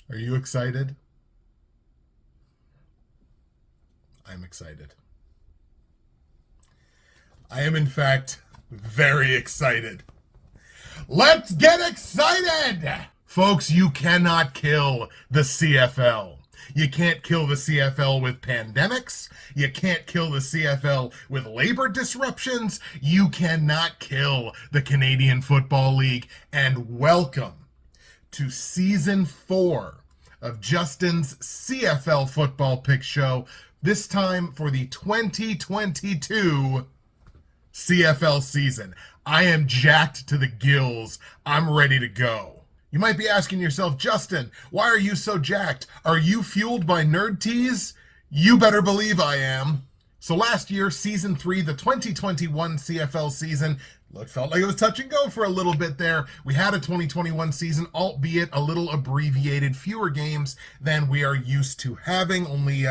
Are you excited? I'm excited. I am, in fact, very excited. Let's get excited! Folks, you cannot kill the CFL. You can't kill the CFL with pandemics. You can't kill the CFL with labor disruptions. You cannot kill the Canadian Football League. And welcome to Season 4 of Justin's CFL Football Pick Show, this time for the 2022 CFL season. I am jacked to the gills. I'm ready to go. You might be asking yourself, Justin, why are you so jacked? Are you fueled by nerd teas? You better believe I am. So last year, Season 3, the 2021 CFL season, felt like it was touch and go for a little bit there. We had a 2021 season, albeit a little abbreviated, fewer games than we are used to having. Only,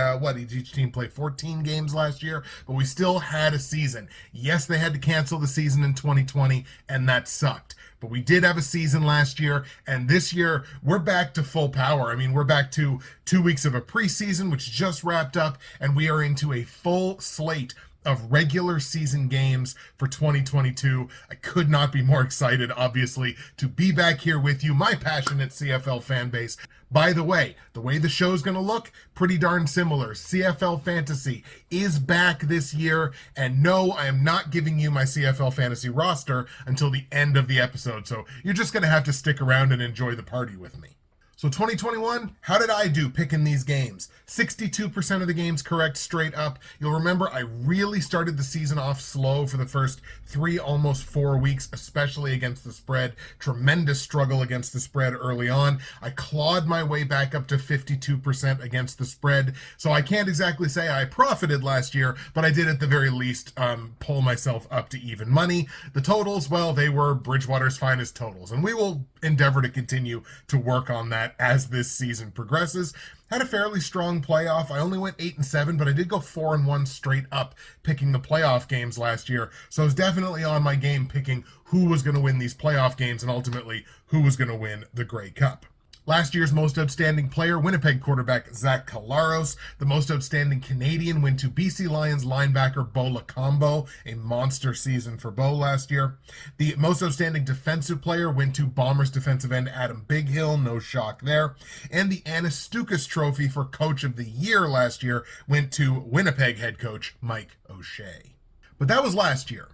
each team played 14 games last year, but we still had a season. Yes, they had to cancel the season in 2020, and that sucked. But we did have a season last year, and this year, we're back to full power. I mean, we're back to 2 weeks of a preseason, which just wrapped up, and we are into a full slate of regular season games for 2022. I could not be more excited, obviously, to be back here with you, my passionate CFL fan base. By the way the show's going to look pretty darn similar. CFL Fantasy is back this year, and no, I am not giving you my CFL Fantasy roster until the end of the episode, so you're just going to have to stick around and enjoy the party with me. So 2021, how did I do picking these games? 62% of the games correct straight up. You'll remember I really started the season off slow for the first 3, almost 4 weeks, especially against the spread. Tremendous struggle against the spread early on. I clawed my way back up to 52% against the spread. So I can't exactly say I profited last year, but I did at the very least pull myself up to even money. The totals, well, they were Bridgewater's finest totals, and we will endeavor to continue to work on that as this season progresses. Had a fairly strong playoff. I only went 8-7, but I did go 4-1 straight up picking the playoff games last year. So I was definitely on my game picking who was going to win these playoff games and ultimately who was going to win the Grey Cup. Last year's most outstanding player, Winnipeg quarterback Zach Collaros. The most outstanding Canadian went to BC Lions linebacker Bo Lacombo, a monster season for Bo last year. The most outstanding defensive player went to Bombers defensive end Adam Bighill, no shock there. And the Anastukas Trophy for Coach of the Year last year went to Winnipeg head coach Mike O'Shea. But that was last year.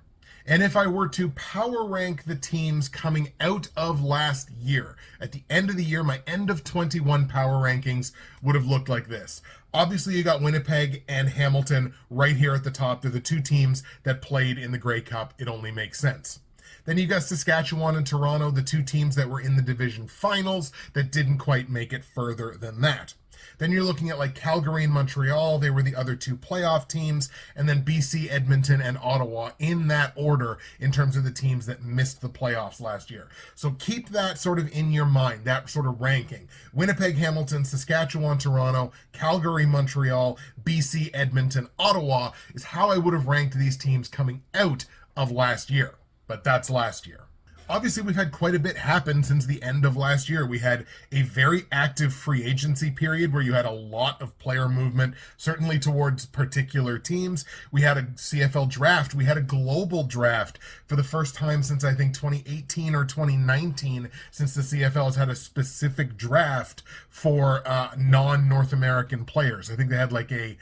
And if I were to power rank the teams coming out of last year, at the end of the year, my end of 21 power rankings would have looked like this. Obviously, you got Winnipeg and Hamilton right here at the top. They're the two teams that played in the Grey Cup. It only makes sense. Then you got Saskatchewan and Toronto, the two teams that were in the division finals that didn't quite make it further than that. Then you're looking at like Calgary and Montreal. They were the other two playoff teams. And then BC, Edmonton, and Ottawa in that order in terms of the teams that missed the playoffs last year. So keep that sort of in your mind, that sort of ranking. Winnipeg, Hamilton, Saskatchewan, Toronto, Calgary, Montreal, BC, Edmonton, Ottawa is how I would have ranked these teams coming out of last year. But that's last year. Obviously, we've had quite a bit happen since the end of last year. We had a very active free agency period where you had a lot of player movement, certainly towards particular teams. We had a CFL draft. We had a global draft for the first time since, I think, 2018 or 2019, since the CFL has had a specific draft for non-North American players. I think they had like a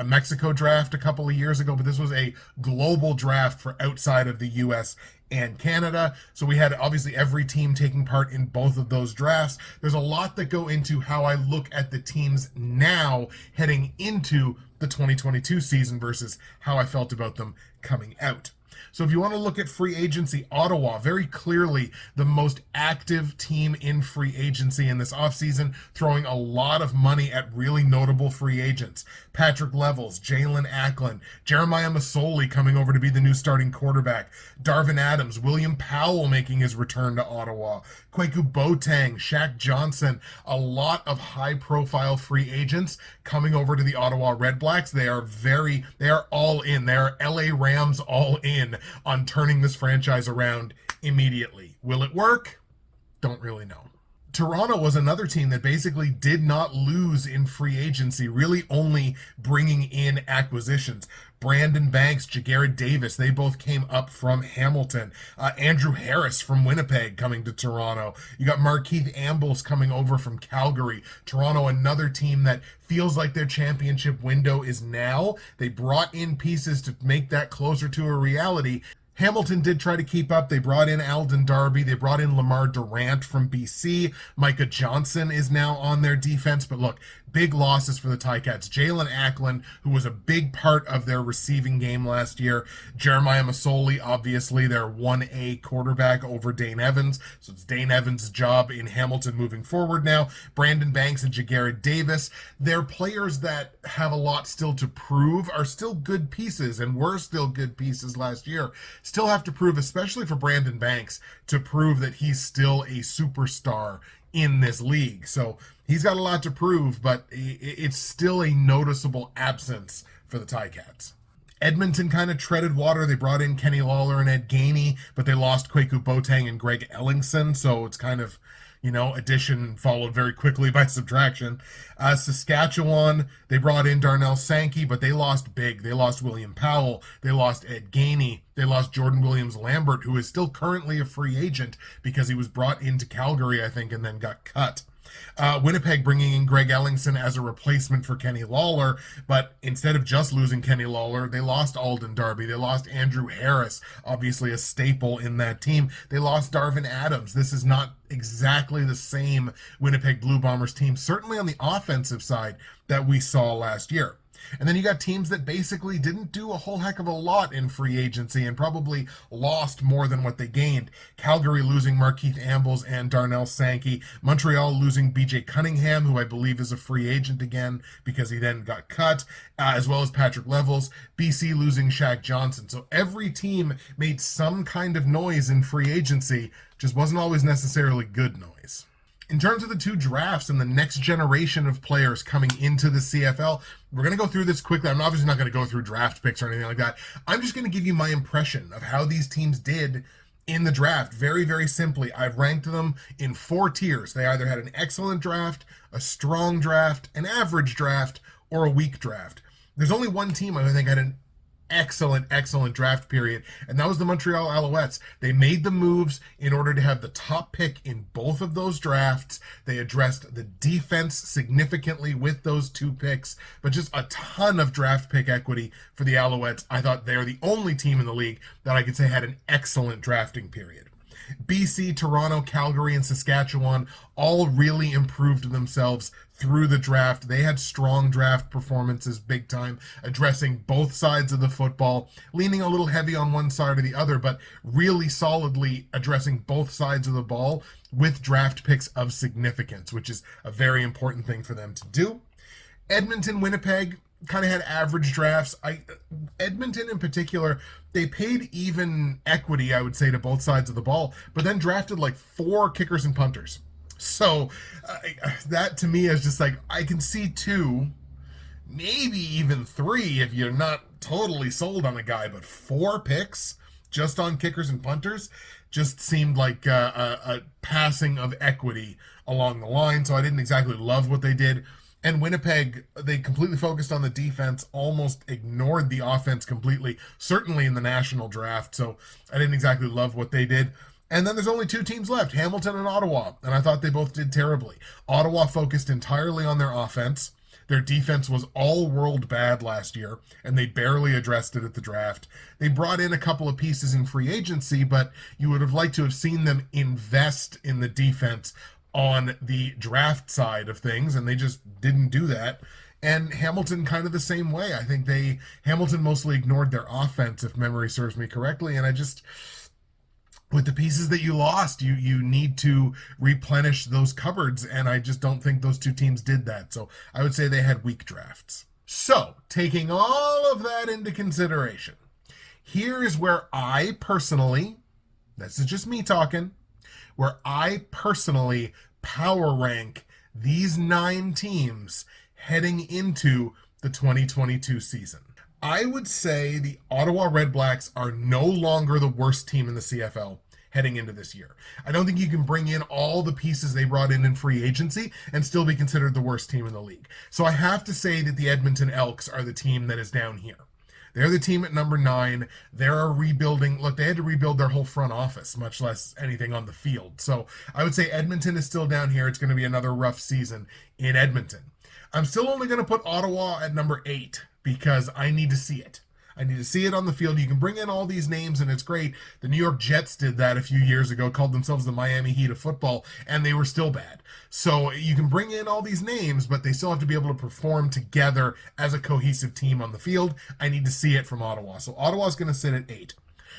Mexico draft a couple of years ago, but this was a global draft for outside of the U.S. and Canada. So we had obviously every team taking part in both of those drafts. There's a lot that go into how I look at the teams now heading into the 2022 season versus how I felt about them coming out. So if you want to look at free agency, Ottawa, very clearly the most active team in free agency in this offseason, throwing a lot of money at really notable free agents. Patrick Levels, Jalen Acklin, Jeremiah Masoli coming over to be the new starting quarterback, Darvin Adams, William Powell making his return to Ottawa, Kwaku Boateng, Shaq Johnson, a lot of high-profile free agents coming over to the Ottawa REDBLACKS. They are all in. They are LA Rams all in on turning this franchise around immediately. Will it work? Don't really know. Toronto was another team that basically did not lose in free agency, really only bringing in acquisitions. Brandon Banks, Jagarrett Davis, they both came up from Hamilton. Andrew Harris from Winnipeg coming to Toronto. You got Markeith Ambles coming over from Calgary. Toronto, another team that feels like their championship window is now. They brought in pieces to make that closer to a reality. Hamilton did try to keep up. They brought in Alden Darby. They brought in Lamar Durant from BC. Micah Johnson is now on their defense. But look, big losses for the Ticats. Jalen Acklin, who was a big part of their receiving game last year. Jeremiah Masoli, obviously their 1A quarterback over Dane Evans. So it's Dane Evans' job in Hamilton moving forward now. Brandon Banks and Jagarrett Davis. They're players that have a lot still to prove, are still good pieces, and were still good pieces last year. Still have to prove, especially for Brandon Banks, to prove that he's still a superstar in this league. So he's got a lot to prove, but it's still a noticeable absence for the Ticats. Edmonton kind of treaded water. They brought in Kenny Lawler and Ed Gainey, but they lost Kwaku Boateng and Greg Ellingson, so it's kind of, addition followed very quickly by subtraction. Saskatchewan, they brought in Darnell Sankey, but they lost big. They lost William Powell. They lost Ed Gainey. They lost Jordan Williams-Lambert, who is still currently a free agent because he was brought into Calgary, I think, and then got cut. Winnipeg bringing in Greg Ellingson as a replacement for Kenny Lawler, but instead of just losing Kenny Lawler, they lost Alden Darby. They lost Andrew Harris, obviously a staple in that team. They lost Darvin Adams. This is not exactly the same Winnipeg Blue Bombers team, certainly on the offensive side, that we saw last year. And then you got teams that basically didn't do a whole heck of a lot in free agency and probably lost more than what they gained. Calgary losing Markeith Ambles and Darnell Sankey. Montreal losing BJ Cunningham, who I believe is a free agent again because he then got cut, as well as Patrick Levels. BC losing Shaq Johnson. So every team made some kind of noise in free agency, just wasn't always necessarily good noise. In terms of the two drafts and the next generation of players coming into the CFL, we're going to go through this quickly. I'm obviously not going to go through draft picks or anything like that. I'm just going to give you my impression of how these teams did in the draft. Very, very simply, I've ranked them in 4 tiers. They either had an excellent draft, a strong draft, an average draft, or a weak draft. There's only one team I think had an excellent draft period, and that was the Montreal Alouettes. They made the moves in order to have the top pick in both of those drafts. They addressed the defense significantly with those 2 picks, but just a ton of draft pick equity for the Alouettes. I thought they're the only team in the league that I could say had an excellent drafting period. BC, Toronto, Calgary, and Saskatchewan all really improved themselves through the draft. They had strong draft performances, big time, addressing both sides of the football, leaning a little heavy on one side or the other, but really solidly addressing both sides of the ball with draft picks of significance, which is a very important thing for them to do. Edmonton, Winnipeg kind of had average drafts. Edmonton in particular, they paid even equity, I would say, to both sides of the ball, but then drafted like 4 kickers and punters. So that to me is just like, I can see 2, maybe even 3 if you're not totally sold on a guy, but 4 picks just on kickers and punters just seemed like a passing of equity along the line. So I didn't exactly love what they did. And Winnipeg, they completely focused on the defense, almost ignored the offense completely, certainly in the national draft. So I didn't exactly love what they did. And then there's only 2 teams left, Hamilton and Ottawa. And I thought they both did terribly. Ottawa focused entirely on their offense. Their defense was all world bad last year, and they barely addressed it at the draft. They brought in a couple of pieces in free agency, but you would have liked to have seen them invest in the defense on the draft side of things, and they just didn't do that. And Hamilton kind of the same way. I think Hamilton mostly ignored their offense, if memory serves me correctly, and with the pieces that you lost, you need to replenish those cupboards, and I just don't think those 2 teams did that. So I would say they had weak drafts. So, taking all of that into consideration, here is where I personally, this is just me talking, where I personally power rank these 9 teams heading into the 2022 season. I would say the Ottawa REDBLACKS are no longer the worst team in the CFL, heading into this year. I don't think you can bring in all the pieces they brought in free agency and still be considered the worst team in the league. So I have to say that the Edmonton Elks are the team that is down here. They're the team at number 9. They're rebuilding. Look, they had to rebuild their whole front office, much less anything on the field. So I would say Edmonton is still down here. It's going to be another rough season in Edmonton. I'm still only going to put Ottawa at number 8 because I need to see it. I need to see it on the field. You can bring in all these names, and it's great. The New York Jets did that a few years ago, called themselves the Miami Heat of football, and they were still bad. So you can bring in all these names, but they still have to be able to perform together as a cohesive team on the field. I need to see it from Ottawa. So Ottawa's going to sit at 8.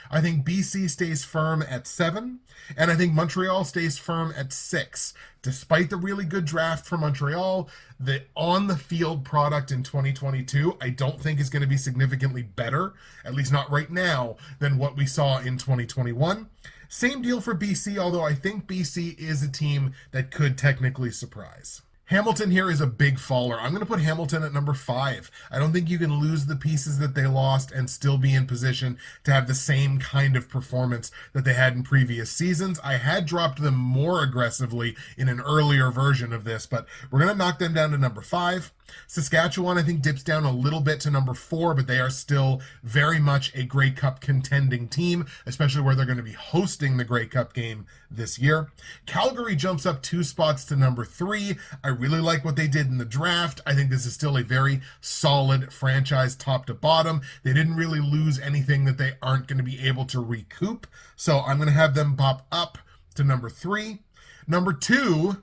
I think BC stays firm at 7, and I think Montreal stays firm at 6. Despite the really good draft for Montreal, the on-the-field product in 2022, I don't think is going to be significantly better, at least not right now, than what we saw in 2021. Same deal for BC, although I think BC is a team that could technically surprise. Hamilton here is a big faller. I'm going to put Hamilton at number 5. I don't think you can lose the pieces that they lost and still be in position to have the same kind of performance that they had in previous seasons. I had dropped them more aggressively in an earlier version of this, but we're going to knock them down to number 5. Saskatchewan, I think, dips down a little bit to number 4, but they are still very much a Grey Cup contending team, especially where they're going to be hosting the Grey Cup game this year. Calgary jumps up 2 spots to number 3. I really like what they did in the draft. I think this is still a very solid franchise top to bottom. They didn't really lose anything that they aren't going to be able to recoup, so I'm going to have them pop up to number 3. Number 2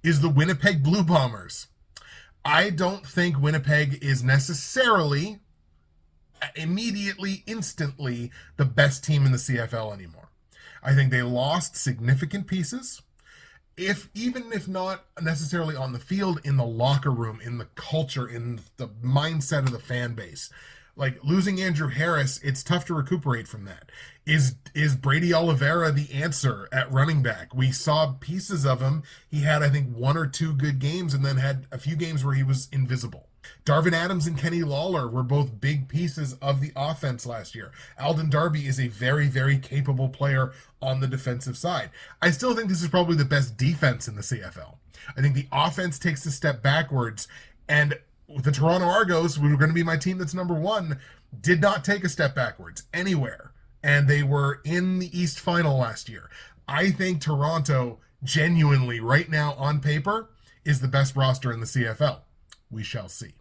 is the Winnipeg Blue Bombers. I don't think Winnipeg is necessarily, immediately, instantly, the best team in the CFL anymore. I think they lost significant pieces, even if not necessarily on the field, in the locker room, in the culture, in the mindset of the fan base. Like, losing Andrew Harris, it's tough to recuperate from that. Is Brady Oliveira the answer at running back? We saw pieces of him. He had, I think, 1 or 2 good games and then had a few games where he was invisible. Darvin Adams and Kenny Lawler were both big pieces of the offense last year. Alden Darby is a very, very capable player on the defensive side. I still think this is probably the best defense in the CFL. I think the offense takes a step backwards, and the Toronto Argos, who are going to be my team that's number 1, did not take a step backwards anywhere. And they were in the East Final last year. I think Toronto, genuinely, right now on paper, is the best roster in the CFL. We shall see.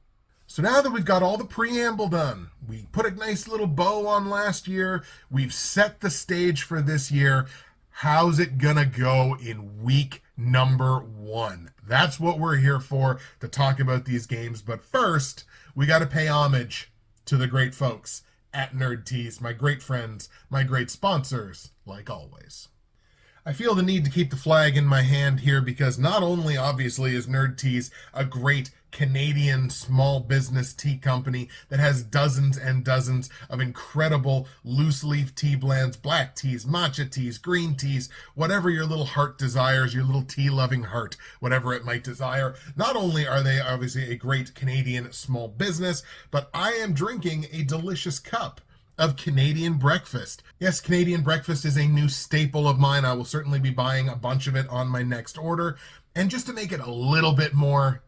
So now that we've got all the preamble done, we put a nice little bow on last year, we've set the stage for this year, how's it gonna go in week number 1? That's what we're here for, to talk about these games. But first, we got to pay homage to the great folks at Nerd Tees, my great friends, my great sponsors, like always. I feel the need to keep the flag in my hand here because not only, obviously, is Nerd Tees a great Canadian small business tea company that has dozens and dozens of incredible loose leaf tea blends, black teas, matcha teas, green teas, whatever your little heart desires, your little tea loving heart, whatever it might desire. Not only are they obviously a great Canadian small business, but I am drinking a delicious cup of Canadian breakfast. Yes, Canadian breakfast is a new staple of mine. I will certainly be buying a bunch of it on my next order. And just to make it a little bit more,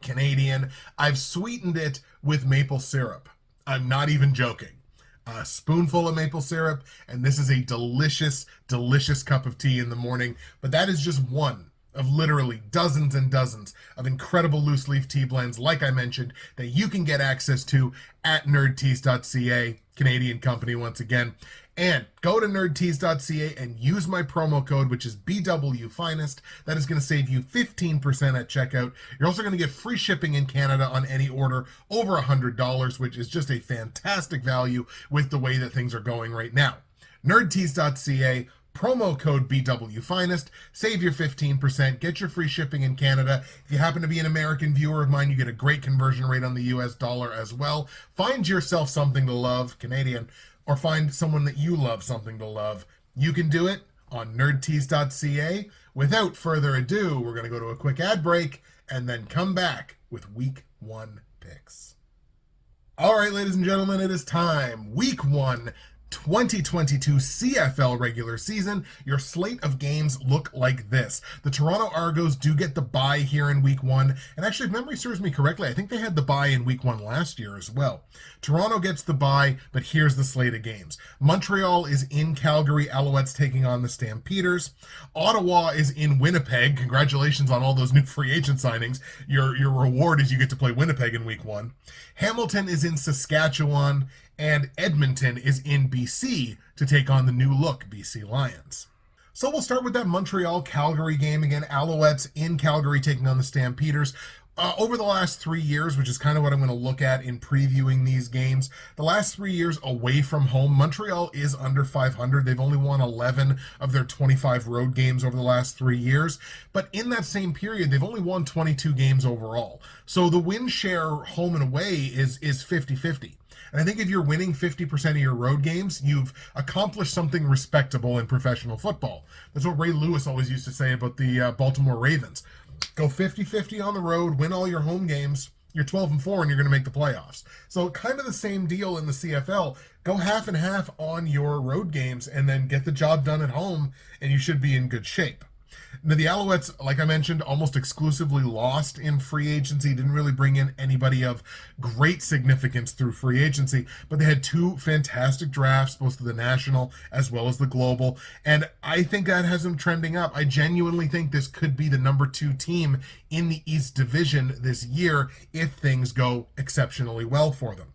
Canadian, I've sweetened it with maple syrup. I'm not even joking. A spoonful of maple syrup, and this is a delicious, delicious cup of tea in the morning. But that is just one of literally dozens and dozens of incredible loose leaf tea blends, like I mentioned, that you can get access to at nerdteas.ca, Canadian company once again. And go to nerdteas.ca and use my promo code, which is BWFinest. That is going to save you 15% at checkout. You're also going to get free shipping in Canada on any order over $100, which is just a fantastic value with the way that things are going right now. nerdteas.ca, promo code BWFinest, save your 15%, get your free shipping in Canada. If you happen to be an American viewer of mine, you get a great conversion rate on the US dollar as well. Find yourself something to love, Canadian, or find someone that you love something to love. You can do it on nerdteas.ca. Without further ado, we're going to go to a quick ad break and then come back with Week 1 picks. All right, ladies and gentlemen, it is time. Week 1 2022 CFL regular season, your slate of games look like this. The Toronto Argos do get the bye here in week 1, and actually, if memory serves me correctly, I think they had the bye in week 1 last year as well. Toronto gets the bye, but here's the slate of games. Montreal is in Calgary, Alouettes taking on the Stampeders. Ottawa is in Winnipeg. Congratulations on all those new free agent signings. Your reward is you get to play Winnipeg in week 1. Hamilton is in Saskatchewan, and Edmonton is in BC to take on the new look BC Lions. So we'll start with that Montreal-Calgary game again. Alouettes in Calgary taking on the Stampeders. Over the last 3 years, which is kind of what I'm going to look at in previewing these games, the last 3 years away from home, Montreal is under 500. They've only won 11 of their 25 road games over the last 3 years. But in that same period, they've only won 22 games overall. So the win share home and away is 50-50. And I think if you're winning 50% of your road games, you've accomplished something respectable in professional football. That's what Ray Lewis always used to say about the Baltimore Ravens. Go 50-50 on the road, win all your home games, you're 12-4 and you're going to make the playoffs. So kind of the same deal in the CFL. Go half and half on your road games and then get the job done at home and you should be in good shape. Now, the Alouettes, like I mentioned, almost exclusively lost in free agency, didn't really bring in anybody of great significance through free agency, but they had 2 fantastic drafts, both the national as well as the global, and I think that has them trending up. I genuinely think this could be the number 2 team in the East Division this year if things go exceptionally well for them.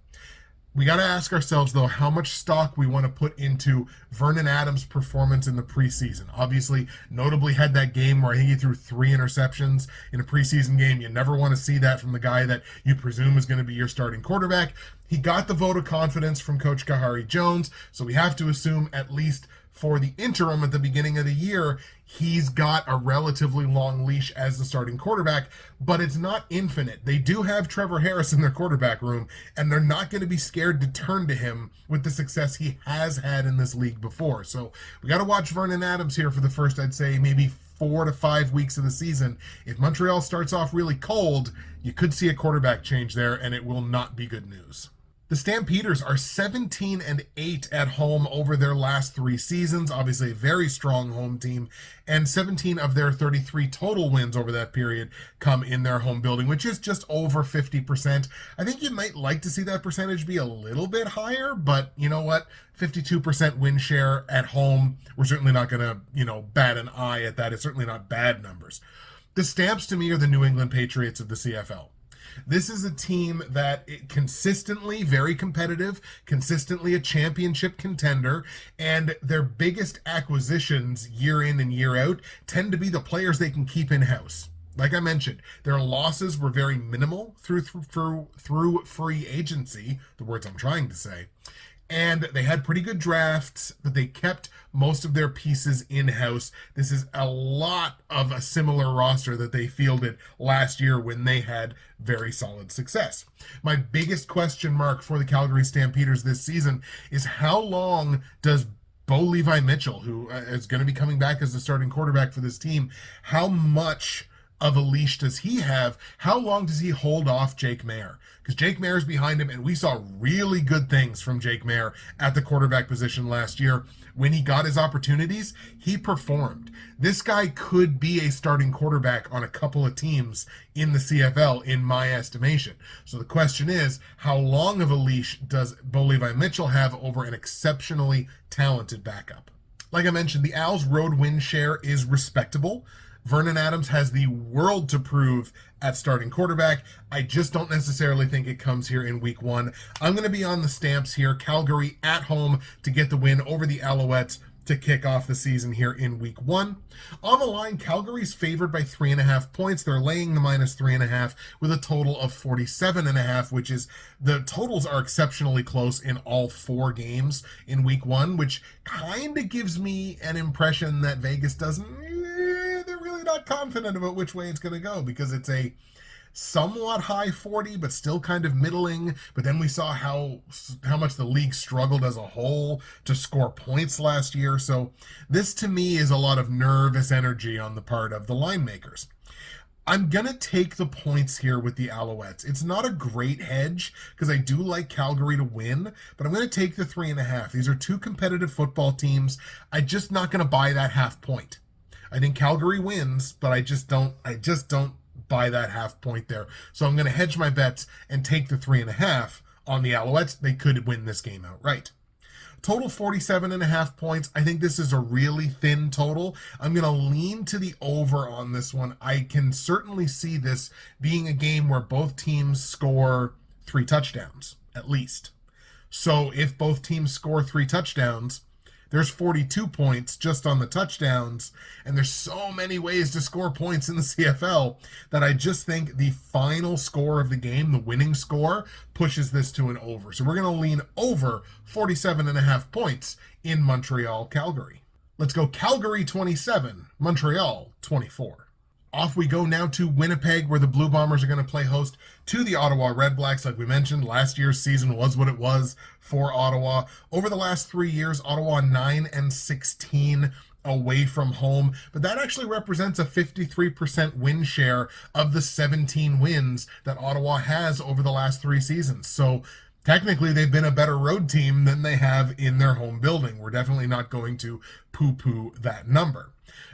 We got to ask ourselves, though, how much stock we want to put into Vernon Adams' performance in the preseason. Obviously, notably had that game where he threw 3 interceptions in a preseason game. You never want to see that from the guy that you presume is going to be your starting quarterback. He got the vote of confidence from Coach Kahari Jones, so we have to assume, at least for the interim at the beginning of the year, he's got a relatively long leash as the starting quarterback, but it's not infinite. They do have Trevor Harris in their quarterback room, and they're not going to be scared to turn to him with the success he has had in this league before. So we got to watch Vernon Adams here for the first, I'd say, maybe 4 to 5 weeks of the season. If Montreal starts off really cold, you could see a quarterback change there, and it will not be good news. The Stampeders are 17-8 at home over their last 3 seasons. Obviously a very strong home team, and 17 of their 33 total wins over that period come in their home building, which is just over 50%. I think you might like to see that percentage be a little bit higher, but you know what? 52% win share at home. We're certainly not going to, bat an eye at that. It's certainly not bad numbers. The Stamps, to me, are the New England Patriots of the CFL. This is a team that consistently very competitive, consistently a championship contender, and their biggest acquisitions year in and year out tend to be the players they can keep in-house. Like I mentioned, their losses were very minimal through free agency, the words I'm trying to say. And they had pretty good drafts, but they kept most of their pieces in-house. This is a lot of a similar roster that they fielded last year when they had very solid success. My biggest question mark for the Calgary Stampeders this season is how long does Bo Levi Mitchell, who is going to be coming back as the starting quarterback for this team, how much of a leash does he have? How long does he hold off Jake Maier? Because Jake Maier's behind him, and we saw really good things from Jake Maier at the quarterback position last year. When he got his opportunities, he performed. This guy could be a starting quarterback on a couple of teams in the CFL, in my estimation. So the question is, how long of a leash does Bo Levi Mitchell have over an exceptionally talented backup? Like I mentioned, the Owls' road win share is respectable. Vernon Adams has the world to prove at starting quarterback. I just don't necessarily think it comes here in week 1. I'm going to be on the Stamps here. Calgary at home to get the win over the Alouettes to kick off the season here in week 1. On the line, Calgary's favored by 3.5 points. They're laying the -3.5 with a total of 47.5, which is, the totals are exceptionally close in all 4 games in week 1, which kind of gives me an impression that Vegas doesn't, they're really not confident about which way it's going to go, because it's a somewhat high 40, but still kind of middling. But then we saw how much the league struggled as a whole to score points last year. So this, to me, is a lot of nervous energy on the part of the line makers. I'm going to take the points here with the Alouettes. It's not a great hedge because I do like Calgary to win, but I'm going to take the 3.5. These are two competitive football teams. I'm just not going to buy that half point. I think Calgary wins, but I just don't buy that half point there. So I'm going to hedge my bets and take the 3.5 on the Alouettes. They could win this game outright. Total 47.5 points. I think this is a really thin total. I'm going to lean to the over on this one. I can certainly see this being a game where both teams score 3 touchdowns, at least. So if both teams score 3 touchdowns, there's 42 points just on the touchdowns, and there's so many ways to score points in the CFL that I just think the final score of the game, the winning score, pushes this to an over. So we're going to lean over 47.5 points in Montreal, Calgary. Let's go Calgary 27, Montreal 24. Off we go now to Winnipeg, where the Blue Bombers are going to play host to the Ottawa REDBLACKS. Like we mentioned, last year's season was what it was for Ottawa. Over the last 3 years, Ottawa 9-16 away from home, but that actually represents a 53% win share of the 17 wins that Ottawa has over the last 3 seasons. So technically, they've been a better road team than they have in their home building. We're definitely not going to poo-poo that number.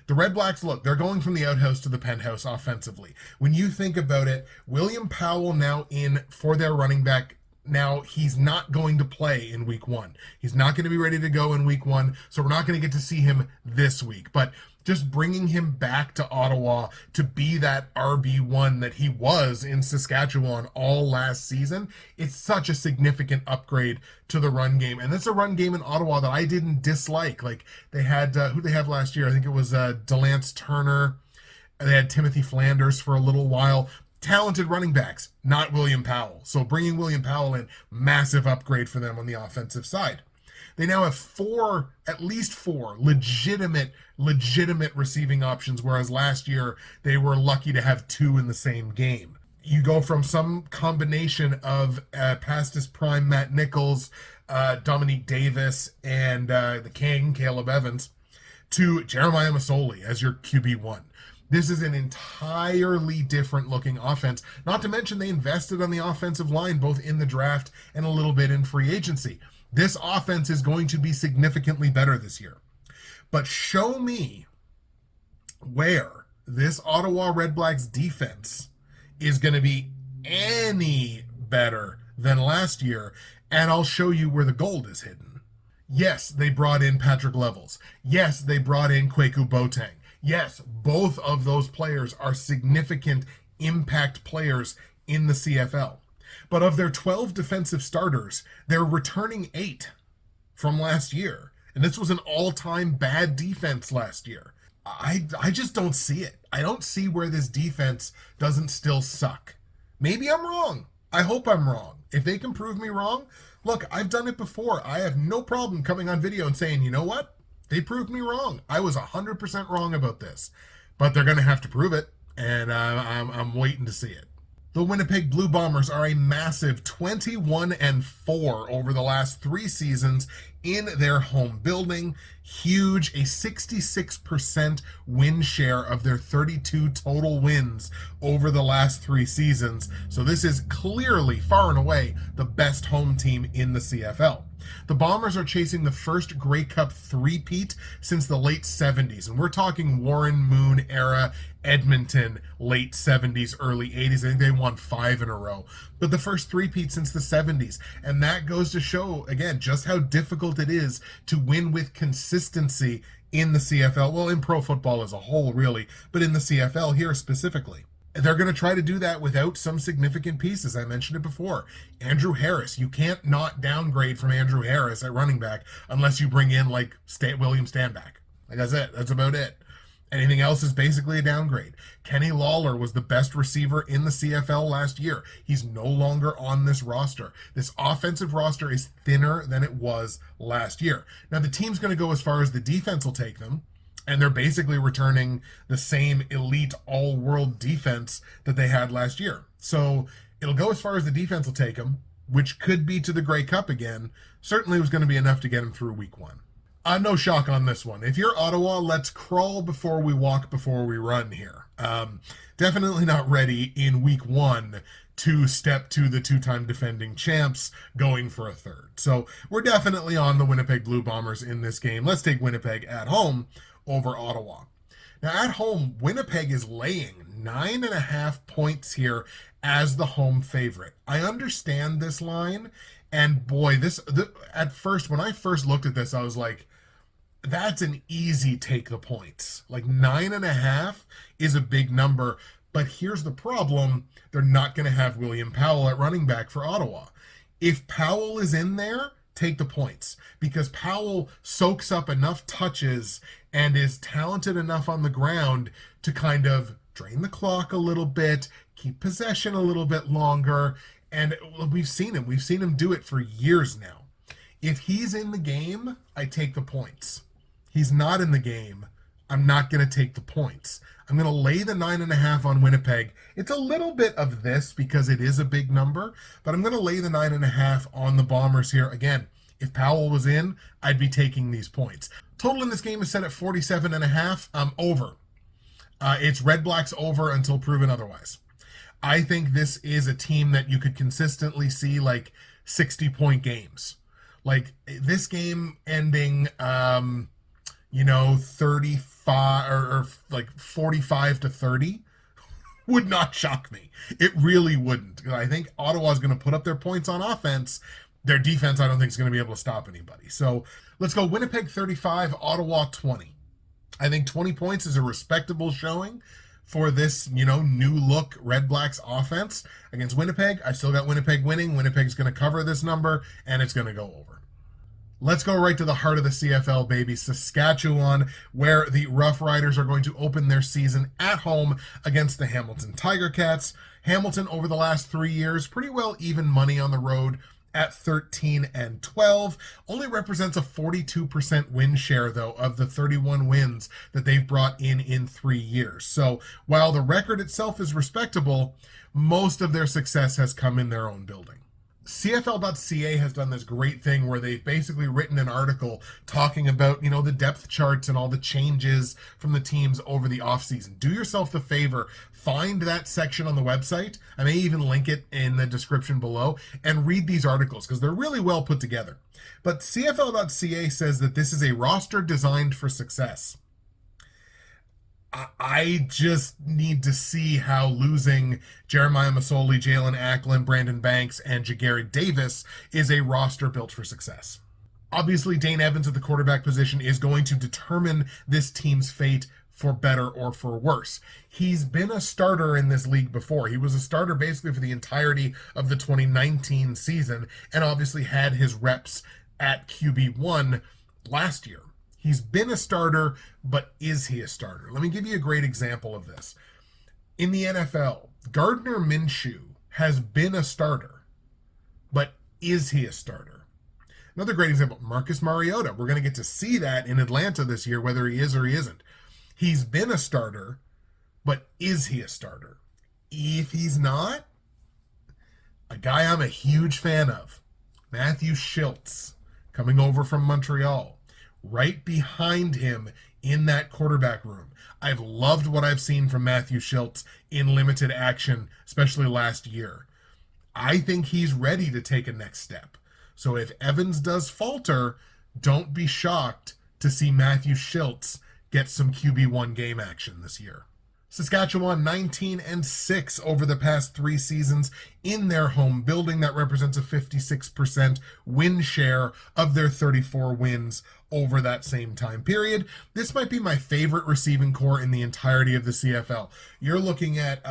The REDBLACKS, look, they're going from the outhouse to the penthouse offensively. When you think about it, William Powell now in for their running back. Now, he's not going to play in week 1. He's not going to be ready to go in week 1, so we're not going to get to see him this week. But just bringing him back to Ottawa to be that RB1 that he was in Saskatchewan all last season, it's such a significant upgrade to the run game. And it's a run game in Ottawa that I didn't dislike. Like, they had, who they have last year? I think it was DeLance Turner. They had Timothy Flanders for a little while. Talented running backs, not William Powell. So bringing William Powell in, massive upgrade for them on the offensive side. They now have at least four legitimate receiving options, whereas last year they were lucky to have 2 in the same game. You go from some combination of past his prime Matt Nichols, Dominique Davis, and the King, Caleb Evans, to Jeremiah Masoli as your QB1. This is an entirely different looking offense. Not to mention they invested on the offensive line, both in the draft and a little bit in free agency. This offense is going to be significantly better this year. But show me where this Ottawa REDBLACKS defense is going to be any better than last year, and I'll show you where the gold is hidden. Yes, they brought in Patrick Levels. Yes, they brought in Kwaku Boateng. Yes, both of those players are significant impact players in the CFL. But of their 12 defensive starters, they're returning 8 from last year. And this was an all-time bad defense last year. I just don't see it. I don't see where this defense doesn't still suck. Maybe I'm wrong. I hope I'm wrong. If they can prove me wrong, look, I've done it before. I have no problem coming on video and saying, you know what? They proved me wrong. I was 100% wrong about this. But they're going to have to prove it, and I'm waiting to see it. The Winnipeg Blue Bombers are a massive 21-4 over the last 3 seasons in their home building. Huge, a 66% win share of their 32 total wins over the last 3 seasons. So this is clearly, far and away, the best home team in the CFL. The Bombers are chasing the first Grey Cup three-peat since the late 70s, and we're talking Warren Moon era Edmonton, late 70s, early 80s. I think they won 5 in a row, but the first three-peat since the 70s, and that goes to show, again, just how difficult it is to win with consistency in the CFL, well, in pro football as a whole, really, but in the CFL here specifically. They're going to try to do that without some significant pieces. I mentioned it before. Andrew Harris. You can't not downgrade from Andrew Harris at running back unless you bring in, like, William Stanback. Like, that's it. That's about it. Anything else is basically a downgrade. Kenny Lawler was the best receiver in the CFL last year. He's no longer on this roster. This offensive roster is thinner than it was last year. Now, the team's going to go as far as the defense will take them, and they're basically returning the same elite all-world defense that they had last year. So it'll go as far as the defense will take them, which could be to the Grey Cup again. Certainly was going to be enough to get them through week 1. No shock on this one. If you're Ottawa, let's crawl before we walk before we run here. Definitely not ready in week one to step to the two-time defending champs going for a third. So we're definitely on the Winnipeg Blue Bombers in this game. Let's take Winnipeg at home over Ottawa. Now at home, Winnipeg is laying 9.5 points here as the home favorite. I understand this line, and boy, at first, when I first looked at this, I was like, that's an easy take the points. Like 9.5 is a big number, but here's the problem. They're not going to have William Powell at running back for Ottawa. If Powell is in there, take the points, because Powell soaks up enough touches and is talented enough on the ground to kind of drain the clock a little bit, keep possession a little bit longer, and we've seen him do it for years now. If he's in the game, I take the points. He's not in the game, I'm not going to take the points. I'm going to lay the 9.5 on Winnipeg. It's a little bit of this because it is a big number, but I'm going to lay the 9.5 on the Bombers here. Again, if Powell was in, I'd be taking these points. Total in this game is set at 47.5. Over. It's Red Blacks over until proven otherwise. I think this is a team that you could consistently see like 60-point games. Like this game ending, 35 or like 45-30 would not shock me. It really wouldn't. I think Ottawa's going to put up their points on offense. Their defense, I don't think, is going to be able to stop anybody. So let's go Winnipeg 35, Ottawa 20. I think 20 points is a respectable showing for this, new look Red Blacks offense against Winnipeg. I still got Winnipeg winning. Winnipeg's going to cover this number, and it's going to go over. Let's go right to the heart of the CFL, baby. Saskatchewan, where the Roughriders are going to open their season at home against the Hamilton Tiger Cats. Hamilton, over the last 3 years, pretty well even money on the road at 13-12. Only represents a 42% win share, though, of the 31 wins that they've brought in 3 years. So while the record itself is respectable, most of their success has come in their own building. CFL.ca has done this great thing where they've basically written an article talking about, the depth charts and all the changes from the teams over the offseason. Do yourself the favor, find that section on the website. I may even link it in the description below, and read these articles because they're really well put together. But CFL.ca says that this is a roster designed for success. I just need to see how losing Jeremiah Masoli, Jalen Acklin, Brandon Banks, and Jagari Davis is a roster built for success. Obviously, Dane Evans at the quarterback position is going to determine this team's fate for better or for worse. He's been a starter in this league before. He was a starter basically for the entirety of the 2019 season, and obviously had his reps at QB1 last year. He's been a starter, but is he a starter? Let me give you a great example of this. In the NFL, Gardner Minshew has been a starter, but is he a starter? Another great example, Marcus Mariota. We're going to get to see that in Atlanta this year, whether he is or he isn't. He's been a starter, but is he a starter? If he's not, a guy I'm a huge fan of, Matthew Schultz, coming over from Montreal. Right behind him in that quarterback room. I've loved what I've seen from Matthew Schultz in limited action, especially last year. I think he's ready to take a next step. So if Evans does falter, don't be shocked to see Matthew Schultz get some QB1 game action this year. Saskatchewan 19-6 over the past 3 seasons in their home building. That represents a 56% win share of their 34 wins over that same time period. This might be my favorite receiving core in the entirety of the CFL. You're looking at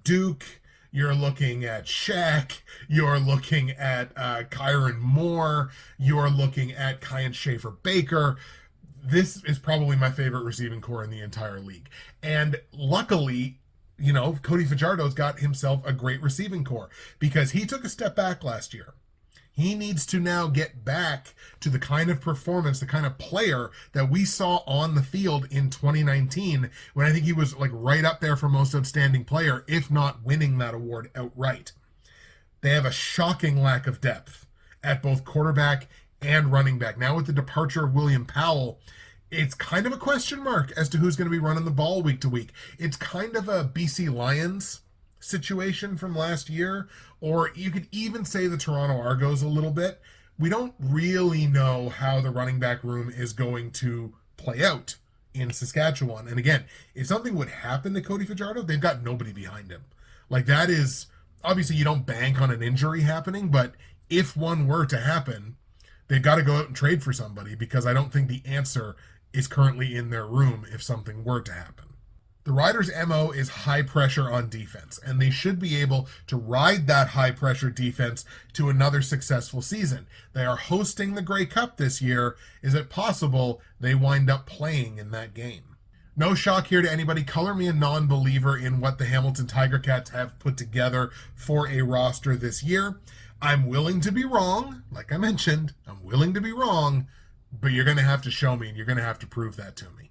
Duke, you're looking at Shaq, you're looking at Kyron Moore, you're looking at Kyan Schaefer-Baker. This is probably my favorite receiving core in the entire league. And luckily, Cody Fajardo's got himself a great receiving core because he took a step back last year. He needs to now get back to the kind of performance, the kind of player that we saw on the field in 2019, when I think he was like right up there for most outstanding player, if not winning that award outright. They have a shocking lack of depth at both quarterback and running back. Now with the departure of William Powell, it's kind of a question mark as to who's going to be running the ball week to week. It's kind of a BC Lions situation from last year, or you could even say the Toronto Argos a little bit. We don't really know how the running back room is going to play out in Saskatchewan. And again, if something would happen to Cody Fajardo, they've got nobody behind him. Like, that is, obviously you don't bank on an injury happening, but if one were to happen, they've got to go out and trade for somebody, because I don't think the answer is currently in their room if something were to happen. The Riders' MO is high pressure on defense, and they should be able to ride that high pressure defense to another successful season. They are hosting the Grey Cup this year. Is it possible they wind up playing in that game? No shock here to anybody. Color me a non-believer in what the Hamilton Tiger Cats have put together for a roster this year. I'm willing to be wrong. Like I mentioned, I'm willing to be wrong, but you're going to have to show me, and you're going to have to prove that to me.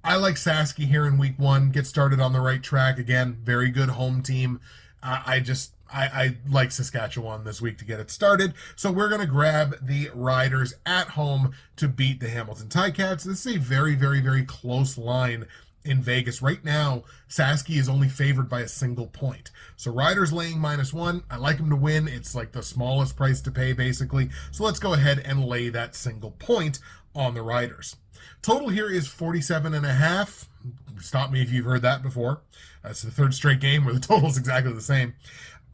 I like Saski here in week 1. Get started on the right track. Again, very good home team. I like Saskatchewan this week to get it started. So we're going to grab the Riders at home to beat the Hamilton Ticats. This is a very, very, very close line in Vegas. Right now, Saski is only favored by a single point. So Riders laying -1. I like them to win. It's like the smallest price to pay, basically. So let's go ahead and lay that single point on the Riders. Total here is 47.5. Stop me if you've heard that before. That's the third straight game where the total is exactly the same.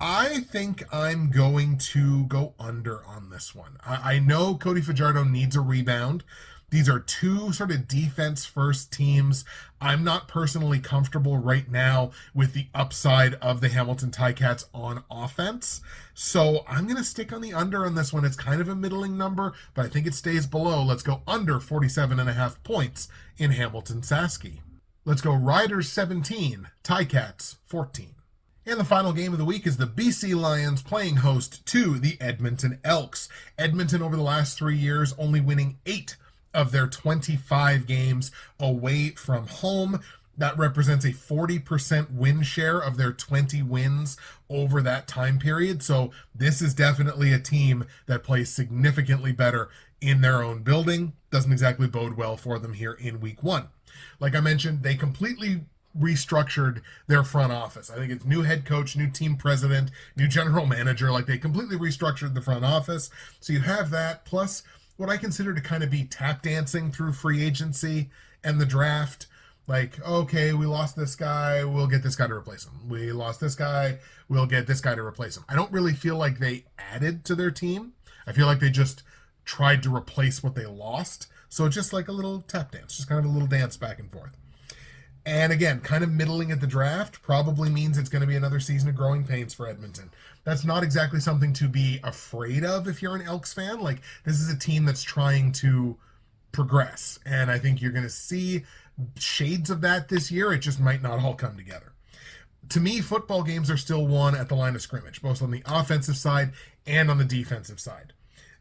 I think I'm going to go under on this one. I know Cody Fajardo needs a rebound. These are two sort of defense-first teams. I'm not personally comfortable right now with the upside of the Hamilton Ticats on offense. So I'm going to stick on the under on this one. It's kind of a middling number, but I think it stays below. Let's go under 47.5 points in Hamilton Saski. Let's go Riders 17, Ticats 14. And the final game of the week is the BC Lions playing host to the Edmonton Elks. Edmonton over the last 3 years only winning 8 of their 25 games away from home. That represents a 40% win share of their 20 wins over that time period. So this is definitely a team that plays significantly better in their own building. Doesn't exactly bode well for them here in week 1. Like I mentioned, they completely restructured their front office. I think it's new head coach, new team president, new general manager. Like, they completely restructured the front office. So you have that, plus what I consider to kind of be tap dancing through free agency and the draft. Like, okay, we lost this guy, we'll get this guy to replace him. We lost this guy, we'll get this guy to replace him. I don't really feel like they added to their team. I feel like they just tried to replace what they lost. So just like a little tap dance, just kind of a little dance back and forth. And again, kind of middling at the draft probably means it's going to be another season of growing pains for Edmonton. That's not exactly something to be afraid of if you're an Elks fan. Like, this is a team that's trying to progress. And I think you're going to see shades of that this year. It just might not all come together. To me, football games are still won at the line of scrimmage, both on the offensive side and on the defensive side.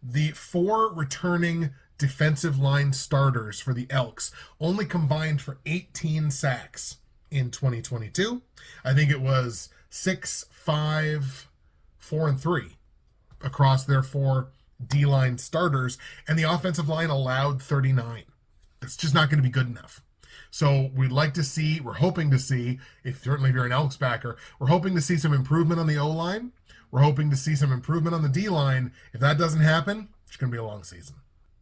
The 4 returning defensive line starters for the Elks only combined for 18 sacks in 2022. I think it was 6, 5, 4, and 3 across their 4 D-line starters, and the offensive line allowed 39. That's just not going to be good enough. So we're hoping to see, certainly if you're an Elks backer, we're hoping to see some improvement on the O-line. We're hoping to see some improvement on the D-line. If that doesn't happen, it's going to be a long season.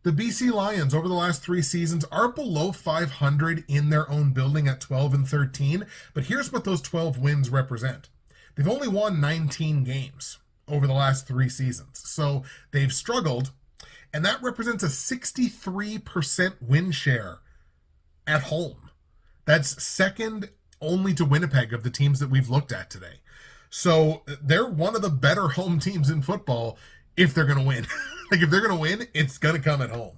The BC Lions over the last 3 seasons are below 500 in their own building at 12-13, but here's what those 12 wins represent. They've only won 19 games over the last 3 seasons, so they've struggled, and that represents a 63% win share at home. That's second only to Winnipeg of the teams that we've looked at today. So they're one of the better home teams in football if they're going to win. Like, if they're going to win, it's going to come at home.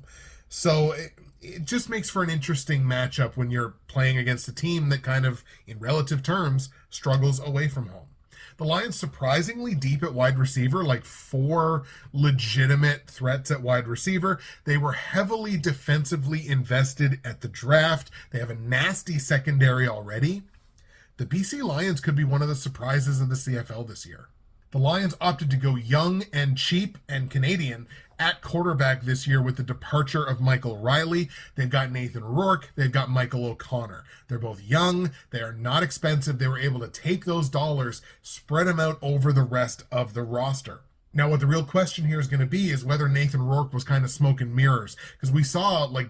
So it just makes for an interesting matchup when you're playing against a team that kind of, in relative terms, struggles away from home. The Lions surprisingly deep at wide receiver, like 4 legitimate threats at wide receiver. They were heavily defensively invested at the draft. They have a nasty secondary already. The BC Lions could be one of the surprises of the CFL this year. The Lions opted to go young and cheap and Canadian at quarterback this year with the departure of Michael Riley. They've got Nathan Rourke. They've got Michael O'Connor. They're both young. They are not expensive. They were able to take those dollars, spread them out over the rest of the roster. Now, what the real question here is going to be is whether Nathan Rourke was kind of smoke and mirrors, because we saw like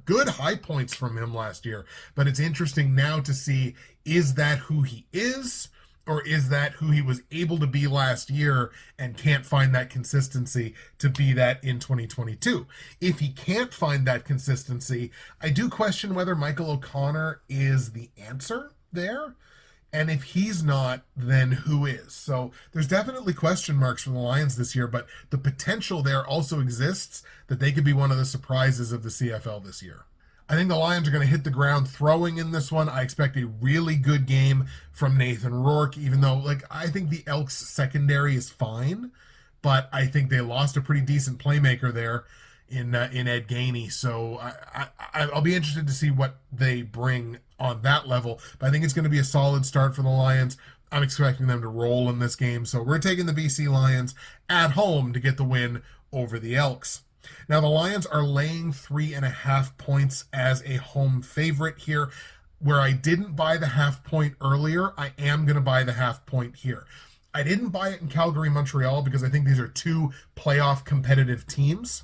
good high points from him last year, but it's interesting now to see, is that who he is? Or is that who he was able to be last year and can't find that consistency to be that in 2022? If he can't find that consistency, I do question whether Michael O'Connor is the answer there. And if he's not, then who is? So there's definitely question marks for the Lions this year, but the potential there also exists that they could be one of the surprises of the CFL this year. I think the Lions are going to hit the ground throwing in this one. I expect a really good game from Nathan Rourke, even though, like, I think the Elks secondary is fine, but I think they lost a pretty decent playmaker there in Ed Gainey. So I'll be interested to see what they bring on that level. But I think it's going to be a solid start for the Lions. I'm expecting them to roll in this game. So we're taking the BC Lions at home to get the win over the Elks. Now, the Lions are laying 3.5 points as a home favorite here. Where I didn't buy the half point earlier, I am going to buy the half point here. I didn't buy it in Calgary, Montreal, because I think these are two playoff competitive teams.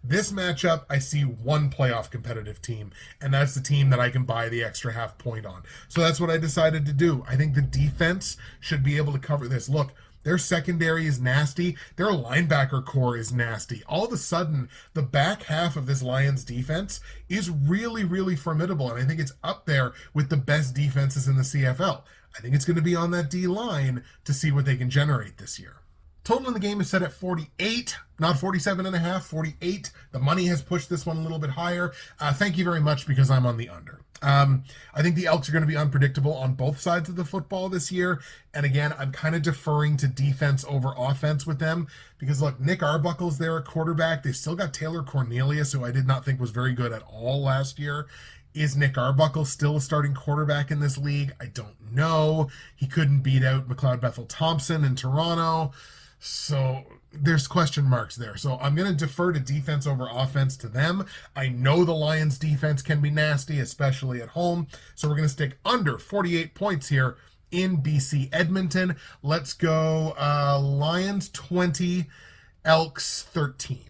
This matchup, I see one playoff competitive team, and that's the team that I can buy the extra half point on. So that's what I decided to do. I think the defense should be able to cover this. Look, their secondary is nasty. Their linebacker core is nasty. All of a sudden, the back half of this Lions defense is really, really formidable, and I think it's up there with the best defenses in the CFL. I think it's going to be on that D-line to see what they can generate this year. Total in the game is set at 48, not 47.5, 48. The money has pushed this one a little bit higher. Thank you very much, because I'm on the under. I think the Elks are going to be unpredictable on both sides of the football this year. And again, I'm kind of deferring to defense over offense with them because, look, Nick Arbuckle's there at quarterback. They've still got Taylor Cornelius, who I did not think was very good at all last year. Is Nick Arbuckle still a starting quarterback in this league? I don't know. He couldn't beat out McLeod Bethel Thompson in Toronto. So there's question marks there. So I'm going to defer to defense over offense to them. I know the Lions defense can be nasty, especially at home. So we're going to stick under 48 points here in BC Edmonton. Let's go Lions 20, Elks 13.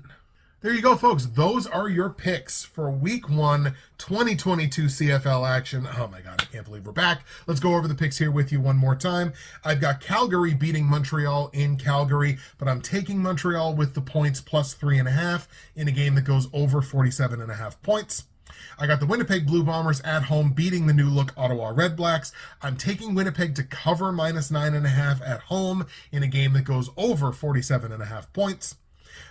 There you go, folks. Those are your picks for Week 1, 2022 CFL action. Oh my God, I can't believe we're back. Let's go over the picks here with you one more time. I've got Calgary beating Montreal in Calgary, but I'm taking Montreal with the points plus 3.5 in a game that goes over 47.5 points. I got the Winnipeg Blue Bombers at home beating the new-look Ottawa REDBLACKS. I'm taking Winnipeg to cover minus 9.5 at home in a game that goes over 47.5 points.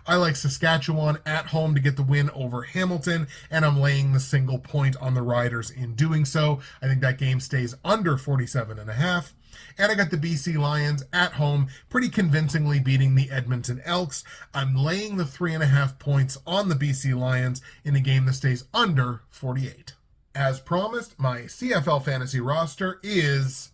I like Saskatchewan at home to get the win over Hamilton, and I'm laying the single point on the Riders in doing so. I think that game stays under 47.5. And I got the BC Lions at home pretty convincingly beating the Edmonton Elks. I'm laying the 3.5 points on the BC Lions in a game that stays under 48. As promised, my CFL fantasy roster is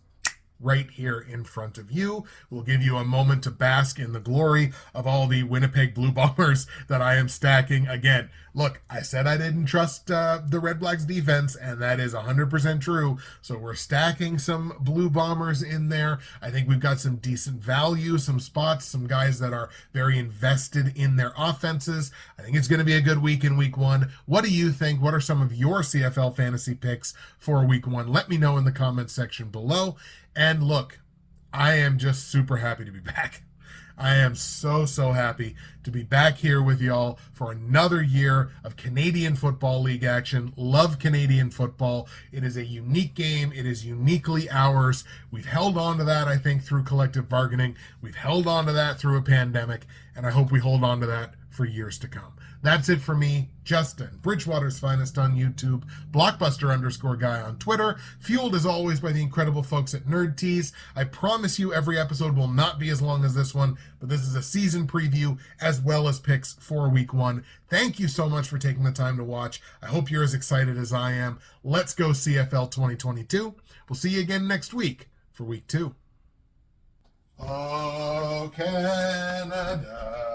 right here in front of you. We'll give you a moment to bask in the glory of all the Winnipeg Blue Bombers that I am stacking. Again, look, I said I didn't trust the REDBLACKS defense, and that is 100% true. So we're stacking some Blue Bombers in there. I think we've got some decent value, some spots, some guys that are very invested in their offenses. I think it's going to be a good week in Week 1. What do you think? What are some of your CFL fantasy picks for Week 1? Let me know in the comments section below. And look, I am just super happy to be back. I am so happy to be back here with y'all for another year of Canadian Football League action. Love Canadian football. It is a unique game. It is uniquely ours. We've held on to that, I think, through collective bargaining. We've held on to that through a pandemic, and I hope we hold on to that for years to come. That's it for me, Justin, Bridgewater's Finest on YouTube, Blockbuster_guy on Twitter, fueled as always by the incredible folks at Nerd Tees. I promise you every episode will not be as long as this one, but this is a season preview as well as picks for Week 1. Thank you so much for taking the time to watch. I hope you're as excited as I am. Let's go CFL 2022. We'll see you again next week for Week 2. Oh, Canada.